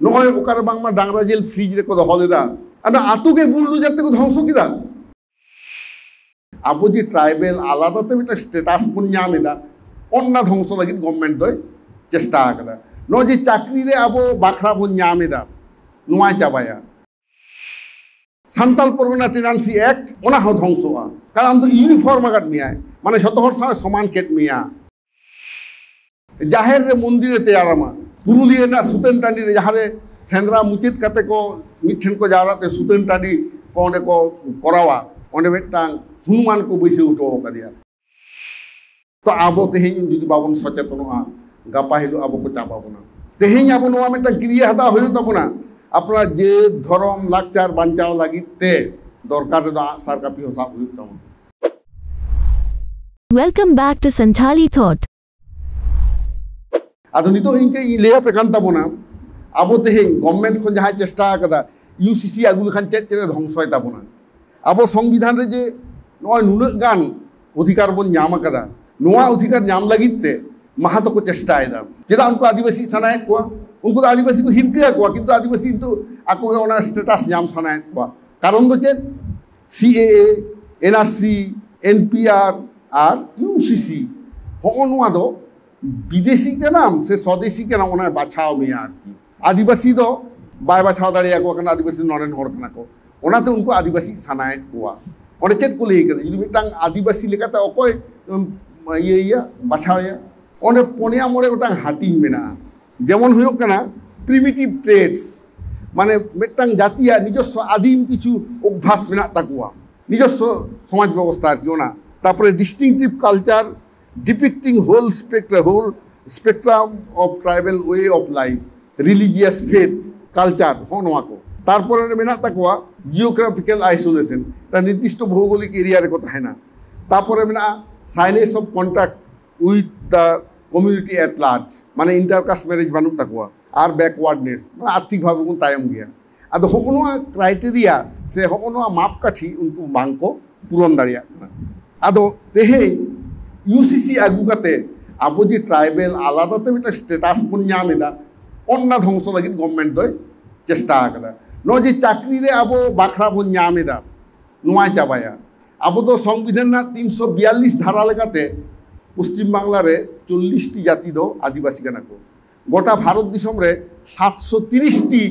नॉय ओकार बांगमा Dangra jail fridge रे को दो लेदा अना आतु के बुलडोजर ते को ध्वंस किदा आबो जी ट्राइबल आलादा ते मिटा स्टेटास बन ᱧᱟᱢᱮᱫᱟ ओन्ना ध्वंस लगित गवर्नमेंट दो चेष्टा आकदा नो जी चाकरी रे आबो बाखरा बन ᱧᱟᱢᱮᱫᱟ नोआ चाबाया सान्ताल परगना टेनान्सी एक्ट ओना हो ध्वंसोआ कारण आम तो यूनिफॉर्म आकाद मिया माने जतो हर साथ समान केट मिया जाहेर रे मंदिर रे तैयारमा पुरुलिया ना सुतेन टांडी रे जहारे सेंद्रा मुचित कते को मिठन को जावराते सुतेन टांडी को ओंडे को करावा ओंडे मिटांग हनुमान को बैसे उठो कदिया तो आबो तेहेñ जुदी बाबन सचेतनोआ गापा हिलो आबो को चाबाबोना तेहेñ आबो नोआ मिटांग क्रिया हता होयो तबोना अपना जे धर्म लाचार बांचाव लागिते दरकार रे सार का पियो साब हुयो तबोना Welcome back to Santali Thought. आदो नितो इनके लेया पेकान तबोना आबो तेहेñ गवर्नमेंट खन जहां चेष्टा आकदा यूसीसी आगुल खान चेत चेत ध्वंसय तबोना आबो संविधान रे जे नय नुना गान अधिकार बन ᱧᱟᱢ आकदा नोआ अधिकार ᱧᱟᱢ लागिते महातो को चेष्टा आयदा जेदा उनको आदिवासी सनायत को उनको आदिवासी को हिरकिया को किंतु आदिवासी तो आको के ओना स्टेटस ᱧᱟᱢ सनायत को कारण दो चेत सीएए एनआरसी एनपीआर और यूसीसी होनोआ दो विदेशी के नाम से स्वदेशी के नाम ओना बाछाव में आरकी आदिवासी दो बाय बाछाव दाड़िया को कना आदिवासी नरेन हर कना को ओनाते उनको आदिवासी सनायत को ओंडे चेत को लई कदा जुदी मिटांग आदिवासी लेकाते अकोय ये बाछाव या ओंडे पोनिया मोड़े गोटांग हाटिंग मेना जेमन हुयो कना प्रिमिटिव ट्रेड्स माने मिटांग जातिया निजस्व आदिम किछु अभ्यास मेना ताकुआ निजस्व समाज व्यवस्था आरकी ओना तारपरे distinctive culture depicting whole spectrum of tribal way of life religious faith culture हो नोआ को तारपरे मेना ताकुआ जियोग्राफिकल आइसोलेशन ता निर्दिष्ट भौगोलिक एरिया रे को ताहेना तारपरे मेना silence of contact with the community at large माने इंटरकास्ट मैरिज बानु ताकुआ आर बैकवर्डनेस माने आर्थिक भावे को तायम गया आदो होनोआ क्राइटेरिया से होनोआ मापकाठी उनको बांको पूरण दाड़िया आदो तेहे यूसीसी आगु कते आबो जी ट्राइबल आलादा ते मिटा स्टेटास बन ᱧᱟᱢᱮᱫᱟ ओन्ना ध्वंस लगित गवर्नमेंट दो चेष्टा आकदा नो जी चाकरी रे आबो बाखरा बन ᱧᱟᱢᱮᱫᱟ नोआ चाबाया आबो दो संविधान ना 342 धारा लेकाते पश्चिम बांगला रे 40 टी जाति दो आदिवासी कना को गोटा भारत दिसम रे 730 टी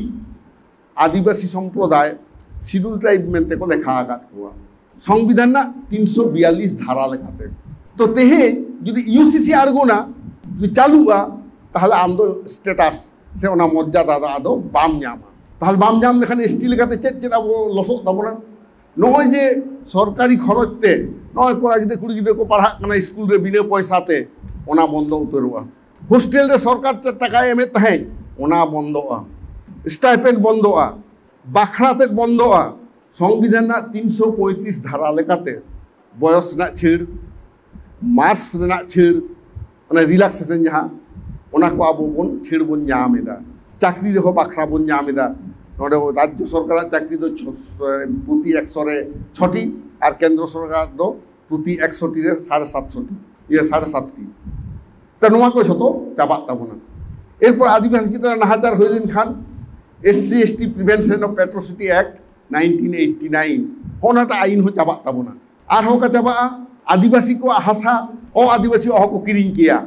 आदिवासी संप्रदाय शिड्यूल ट्राइब मेनते को लेखा आकात को संविधान ना 342 धारा लेकाते तो तेहे जुदी यूसीसी आरगोना जुदी चालुआ ताहले आम दो स्टेटस से ओना मर्यादा आदो बाम ᱧᱟᱢᱟ ताहले बाम ᱧᱟᱢ लेखान एसटी लेकाते चेत चेत आबो लसो तबोना नय जे सरकारी खरचते नय कोड़ा गिद्रे कुड़ी गिद्रे को पढ़ा कना स्कूल रे बिना पैसाते ओना बंद उतरवा हॉस्टेल रे सरकार टाका एमे तहें ओना बंदोआ स्टाइपेंड बंदोआ बाखराते बंदोआ संविधान ना 335 धारा लेकाते बयस ना छेड़ मार्च रेना छेड़ ओना रिलैक्सेशन जहां ओना को आबो बन छेड़ बन ᱧᱟᱢᱮᱫᱟ चाकरी रे हो बाखरा बन ᱧᱟᱢᱮᱫा नोडे राज्य सरकार चाकरी दो प्रति 100 रे 6टी और केंद्र सरकार दो प्रति 100 टी रे 750 ये 7.5 टी त नोआ को छतो चाबा ताबोना एरपर आदिवासी चित्रा नाहाचार होइलेन खान SC ST prevention of atrocity act 1989 होनाटा आईन हो चाबा ताबोना आर हो का चाबा आदिवासी को हासा ओ आदिवासी अह को किरिंग किया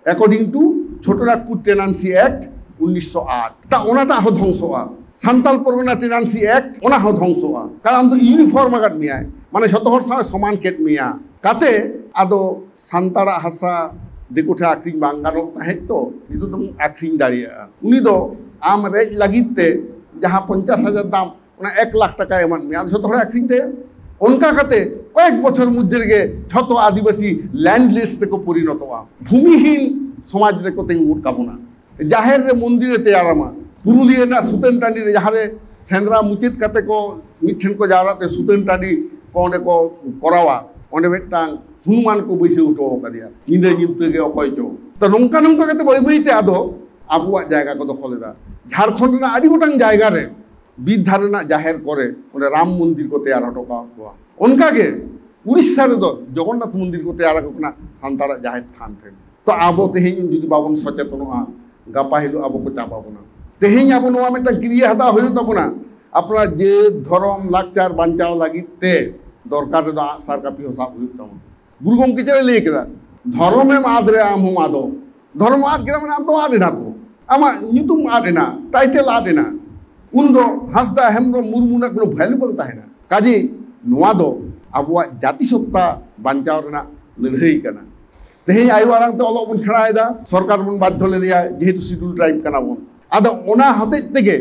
अकॉर्डिंग टू छोटनागपुर टेनान्सी एक्ट 1908 ता ओनाटा हो ध्वंसोआ सान्ताल परगना टेनान्सी एक्ट ओना हो ध्वंसोआ कारण आम तो यूनिफॉर्म आकाद मिया माने जतो हर साथ समान केट मिया काते आदो सान्ताड़ा हासा दिकुठा आक्रिंग बांग गानो ताहे तो नितो दम आक्रिंग दाड़िया उनी दो आम रेज लागिते जहां 50,000 दाम ओना 1 लाख टाका एमान मिया जतो हर आक्रिंग ते उनका कते कयेक बछर मध्य रे जतो आदिवासी लैंडलेस ते को परिणतवा भूमिहीन समाज रे को तेंग उठकाबोना जाहेर रे मंदिर रे तैयारमा पुरुलिया ना सुतेन टांडी रे जहारे सेंद्रा मुचित कते को मिठन को जावराते सुतेन टांडी को ओंडे को करावा ओंडे मिटांग हनुमान को बैसे उठो कदिया निंदे निमते के अकय चो तो नोंका नोंका कते बय बयते आदो आबुआ जायगा को दखलेदा झारखंड ना आडी गोटांग जायगा रे बिधार ना जाहेर करे ओंडे राम मंदिर को तैयार हटो का उनका के उड़ीसा रे दो जगन्नाथ मंदिर को तैयार को ना सान्ताड़ा जाहेर थान ठेन तो आबो तेहेñ जुदी बाबन सचेतनोआ गापा हिलो आबो को चाबाबोना तेहें अब नोआ मिदटां क्रिया हता हुयुग ताबोना अपना जे धर्म लाकचार बांचाव लागिद ते दरकार रेदो आगसार कापि हो साब हुयुग ताबोना गुरु गमके चेदे लई केदा धर्मेम आद रे आम हम आदो धर्म आद केदा माने आम तो आद एना तो आमा nyutum आद एना टाइटल आद एना उन दो हासदा हेम्ब्रम मुर्मु ना कोनो भैल्यूबल ताहेना काजे नोआ दो आबुआ जाति सत्ता बांचाव रेना लड़ाई कना तेहें आयु आरांग ते अलोक बन सेणायदा सरकार बन बाध्य लेदेया जेहेतु शिड्यूल ट्राइब कना बन आदो ओना हते तेगे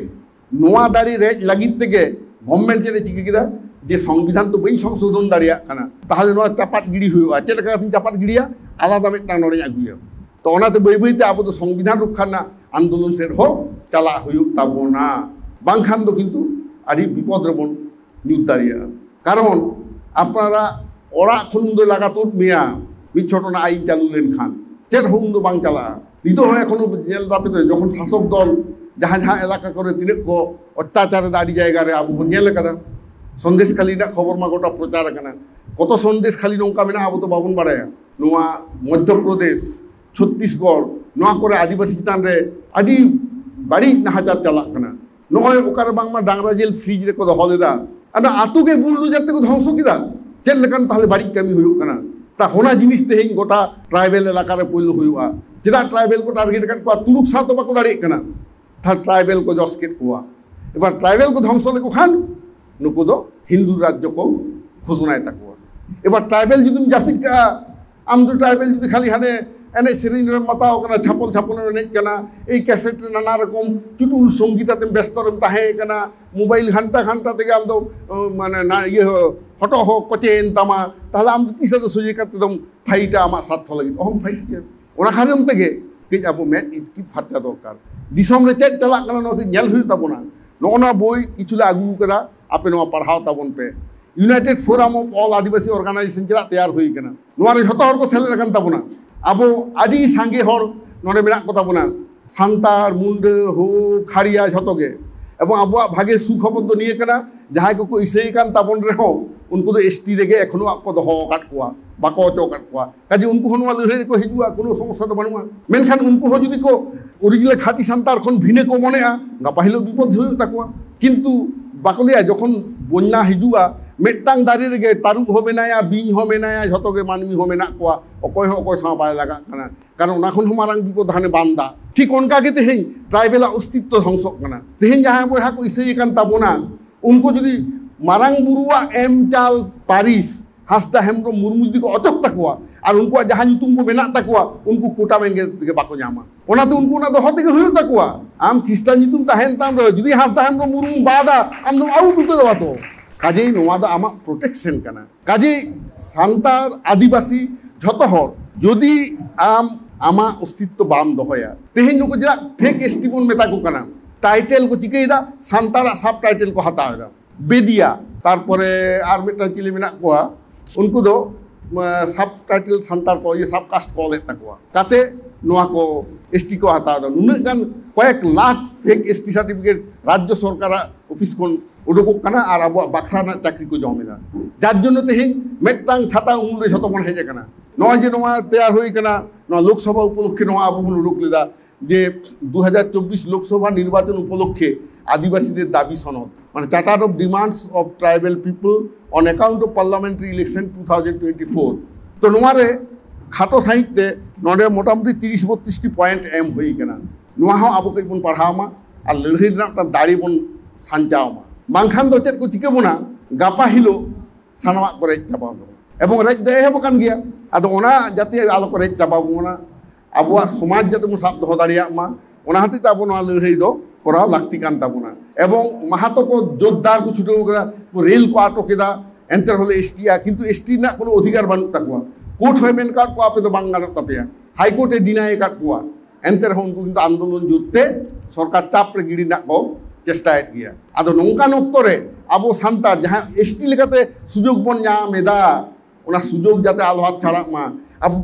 नोआ दाड़ी रेज लागिद तेगे गवर्नमेंट चेदे चिका केदा जे संविधान तो बई संशोधन दाड़िया कना ताहले नोआ चापात गिड़ी हुयुआ चेद लेका कातिन चापात गिड़िया आलादा मिदटां नोडे आगुया तो ओनाते बई बईते आबो तो संविधान रक्षा ना आंदोलन सेद हो चला हुयुग ताबोना बांखान दो किन्तु आदि विपद रेबन न्यूट दाड़िया कारण आपनारा ओड़ा खन दो लागातोर मेया मिद छटना आईन चालू लेनखान चेद हम दो बांग चला नितो हो एखोनो जेल दापे तो जखन शासक दल जहाँ जहाँ एलाका करे तिनाक को अत्याचार आदि जायगा रे आबो बन नेल कदा सन्देशखाली ना खबर मा गोटा प्रचार कना कत सन्देशखाली नौका मेना आबो तो बाबन बाड़ाया नोआ मध्य प्रदेश छत्तीसगढ़ नोआ करे आदिवासी चितान रे आदि बाड़ी नाहाचार चलाक कना नोय ओकारे बांगमा डांगरा जेल फ्रीज रे को दोहो लेदा आना आतु के बुलडोजर ते को ध्वंस किदा चेद लेकान ताहले बाड़ी कामी हुयुग कना ता होना जिनिस तेहें गोटा ट्राइबल एलाका रे पोइलो हुयुआ चेदा ट्राइबल को टारगेट काट को तुलुक सा तो बाको दाड़ी कना था ट्राइबल को जसकेट कुआ एबार ट्राइबल को ध्वंस लेको खान नुको दो हिंदू राज्य को घोषणाय ताकुआ एबार ट्राइबल जुदुम जाफिद का आम दो ट्राइबल जुदि खाली हाने एने सेरिन रे मताओ कना छापल छापल रे नेज कना ए कैसेट रे नाना रकम चुटुल संगीतातेम व्यस्त रेम ताहे कना मोबाइल घंटा घंटा तेगे आम दो माने ना ये हटो हो कोचेन तामा ताहले आम तिसा दो सोजे काते दम फाइटा आमा साथ लागि अहम फाइट के ओना खानेम तेगे के आबो मेन इतकी फारचा दरकार दिसम रे चेद चला कना नो के नेल हुयु ताबोना नोना बोई किछुले आगु कदा आपे नोआ पढ़ाओ ताबोन पे united forum of all Adivasi organisation चला तैयार हुई कना नोआ रे जतो हर को सेलेक्ट अकन ताबोना आबो आदि सांगे हर नोडे मेना को ताबोना सांतार मुंडे हो खारिया जतोगे एवं आबो भागे सुखबर दो निये कना जहां को इसेई कान ताबोन रे हो उनको तो एसटी रेगे एखनो आको दोहो काट कोआ बाको चो काट कोआ काजे उनको हनुआ लड़े को हिजुआ कोनो समस्या तो बानुआ मेनखान उनको हो जुदी को ओरिजिनल खाटी सांतार खन भिने को मनेआ गापाहिलो विपद हुयु ताकुआ किंतु बाकलिया जखन बन्या हिजुआ मेटांग दारी रेगे तारुक हो मेनाया बिंग हो मेनाया जतोगे मानमी हो मेना कोआ अकय हो अकय सा बाय लागा कना कारण ओना खन हमारांग विपद हाने बांदा ठीक उनका के तेहें ट्राइबल अस्तित्व ध्वंस कना तेहें जहां बहा को इसे कान ताबोना उनको जुदी मारांग बुरुआ एम चाल पारिस हासदा हेम्ब्रम मुर्मु जुदी को अचक ताकुआ और उनको जहां तुम को मेना ताकुआ उनको कोटा मेंगे के बाको जामा ओना तो उनको ना दोहो तेगे हुयु ताकुआ आम ख्रिस्टान जुतुम ताहेन ताम रे जुदी हासदा हेम्ब्रम मुर्मु बादा आम दो आउ दुते दवा तो काजे नोआ दा आमा प्रोटेक्शन कना काजे सांतार आदिवासी झतो हर जदि आम आमा अस्तित्व बाम दोहया तेहें नुको जरा फेक एसटी बन मेता को कना टाइटल को चिकेदा सांतार सब टाइटल को हतावेदा बेदिया तारपरे आर मिटा चिली मेना कोआ उनको दो सब टाइटल सांतार को ये सब कास्ट को ले तकवा काते नोआ को एसटी को हतावेदा नुने गान कयेक लाख फेक एसटी सर्टिफिकेट राज्य सरकार ऑफिस कोन उडुको कना और अब बाखराना चाकरी को जमेदा जार जन्य तेहें मेटांग छाता उमरे जतो मन हेजे कना नोआ जे नोआ तैयार होई कना नोआ लोकसभा उपलक्षे नोआ आबो बन उडुक लेदा जे 2024 लोकसभा निर्वाचन उपलक्षे आदिवासीদের दाबी सनद माने charter of demands of tribal people on account of parliamentary election 2024 तो नोआरे खातो साहित्य नोडे मोटामुटी 30-32 टी पॉइंट एम होई कना नोआ हो आबो कई बन पढ़ावमा और लड़ाई ना दाड़ी बन सांचावमा बांखान दो चेद को चिके बोना गापा हिलो सानामा को रेज चाबा एवं रेज दे हेबो कान गिया आदो ओना जाति आलो को रेज चाबा बोना आबुआ समाज जाते मु साब दोहो दाड़िया मा ओना हति ताबो नोआ लड़ाई दो करा लाक्ति कान ताबोना एवं महातो को जोरदार को छुटो कदा रेल को आटो केदा एंटर होले एसटीया किंतु एसटी ना कोनो अधिकार बानु ताकुआ कोर्ट होय मेन कार्ड को आपे तो बांगार तपेया हाई कोर्ट ए डिनाय काट कुआ एंटर हो उनको किंतु आंदोलन जुते सरकार चाप रे गिड़ी ना को चेष्टायेद गया आदो नौकान अक्तरे आबो सांतार जहां एसटी लेकाते सुजोग बन नामेदा ओना सुजोग जाते आलो हाथ छाड़ा मा अब